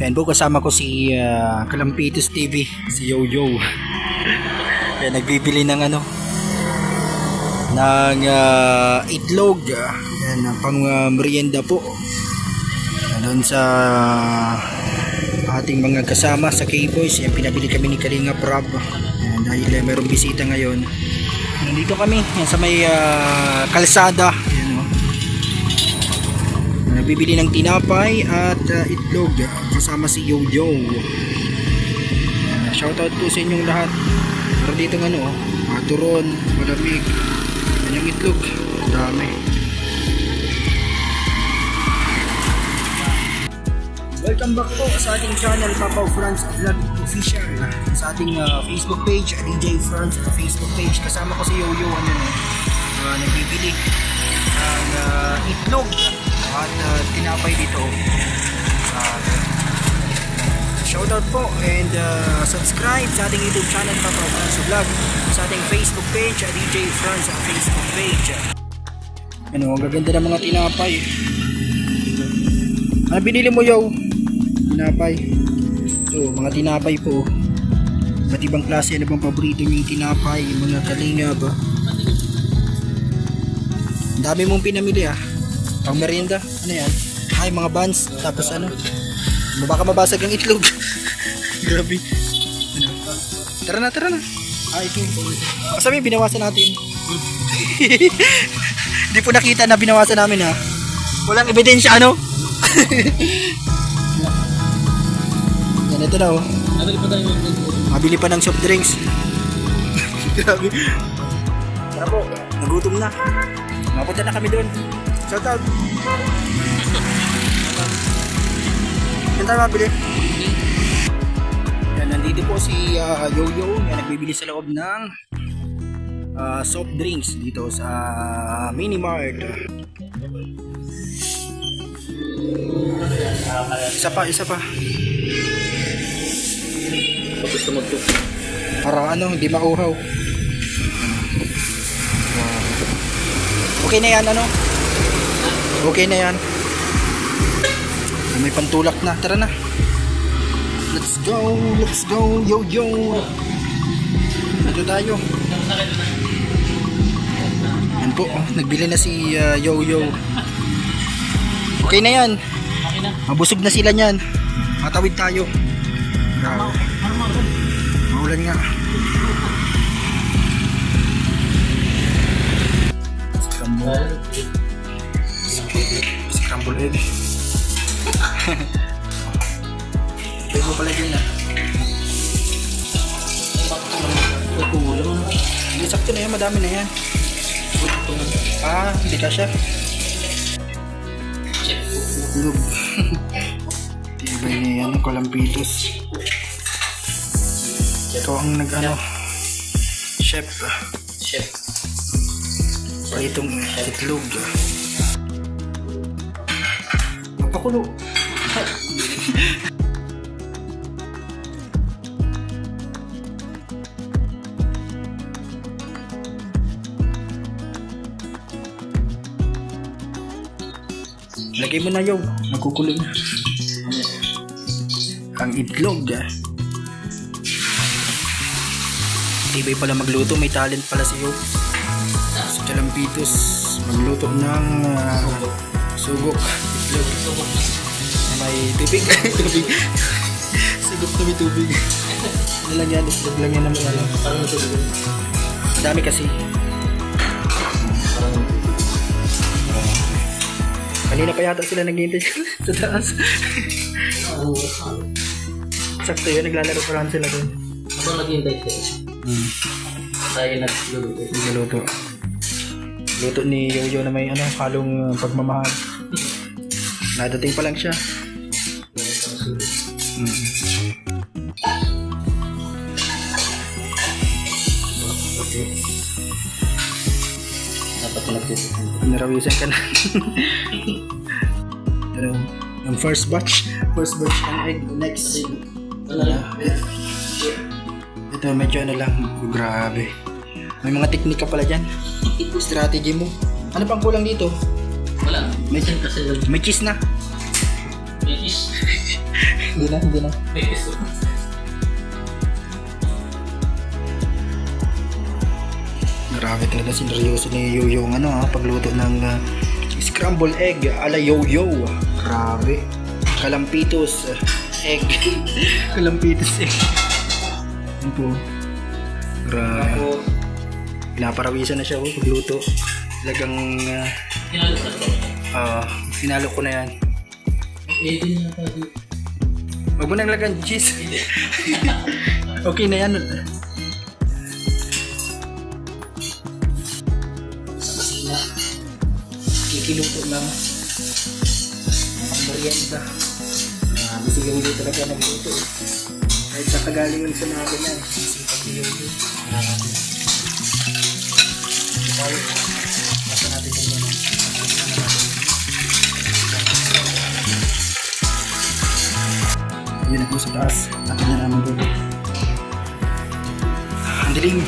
Ayan po, kasama ko si Kalampitos TV, si Yoyo. Kaya nagbibili ng ano, ng itlog. Ayan, pang merienda po. Doon sa ating mga kasama sa K-Boys. Ayan, pinabili kami ni Kalinga Prab. Ayan, dahil mayroong bisita ngayon. Nandito kami yan sa may kalsada. Ayan, nagbibili ng tinapay at itlog kasama si Yoyo. Shoutout po sa inyong lahat. Pero dito ng ano, turon, malamig. Yan yung itlog, dami. Welcome back po sa ating channel, Papa Franz Vlog Official. Sa ating Facebook page, DJ Franz Facebook page. Kasama ko si Yoyo, nagbibili ng itlog at tinapay dito. Shoutout po and subscribe sa ating YouTube channel, Papa Franz Vlog. Sa ating Facebook page, DJ Franz Facebook page. Ano, ang gaganda ng mga tinapay. Ano binili mo, Yo? Tinapay. So, mga tinapay po. Ba't ibang klase, ano bang paborito nyo yung tinapay? Yung mga kalinga ba? Ang dami mong pinamili pang merienda. Ano yan? Ay, mga buns. Tapos ano? Baka mabasag ang itlog. Grabe. Ano? Tara na, tara na. Ito. Sabi, binawasan natin. Hindi po nakita na binawasan namin Walang ebidensya ano? Yan, ito na Mabili pa ng soft drinks. Grabe. Tara po, nagutom na. Mapunta na kami doon. Shout out. Yan tayo mabili. Yan, nandito po si Yoyo. Yan, nagbibili sa loob ng soft drinks dito sa Minimart. Isa pa. Gusto mo ito? Para ano, hindi mauhaw. Okay na yan, ano? Okay na yan. May pantulak na. Tara na. Let's go, Yoyo. Ito tayo. Yan po, nagbili na si Yoyo. Okay na yan. Mabusog na sila niyan. Matawid tayo. Grabe. Maulan nga. Scramble egg. Pwede mo pala dyan Hindi, sakto na yan. Madami na yan. Hindi ka siya. Lug. Tibay na yan. Kalampitos. Ito ang chef. Itong itlog. Pakulo. Lagay mo na yung magkukulo na ang itlog. Tibay pala magluto, may talent pala si Yoyo. Si Kalampitos magluto ng sugok itlog. May tubig. Sugok na may tubig. Ano lang yan, itlog lang yan naman parang tubig. Madami kasi. Kanina pa yata sila naghihintay sa taas. Sakto yun, naglalaro pa lang sila doon. Habang naghihintay sila. Tayo nagluluto. Luto ni Yoyo na may halong pagmamahal. Nadating pa lang siya. Dapat narawisan ka na. Ang first batch ng egg. Next. Ito medyo lang. Grabe. May mga teknika pala dyan. Strategy mo. Ano pang kulang dito? Wala. May cheese na. Betis. Hindi na. Betis. Grabe talaga sineryoso ni Yoyo ang pagluto ng scramble egg ala Yoyo. Grabe. Kalampitos egg. Kalampitos egg. Ano po? Grabe. Pinaparawisan na siya pagluto. Talagang pinalo ko na yan. Wag mo nang lagyan cheese. Okay na yan. Kikiluto lang ang merienda. Bisigaw dito talaga nagluto. Kahit sa kagalingan sa natin yan, masipag niluto. Basta natin ito naman. Yun ako sa taas. Atin na naman dito. Ang dilim.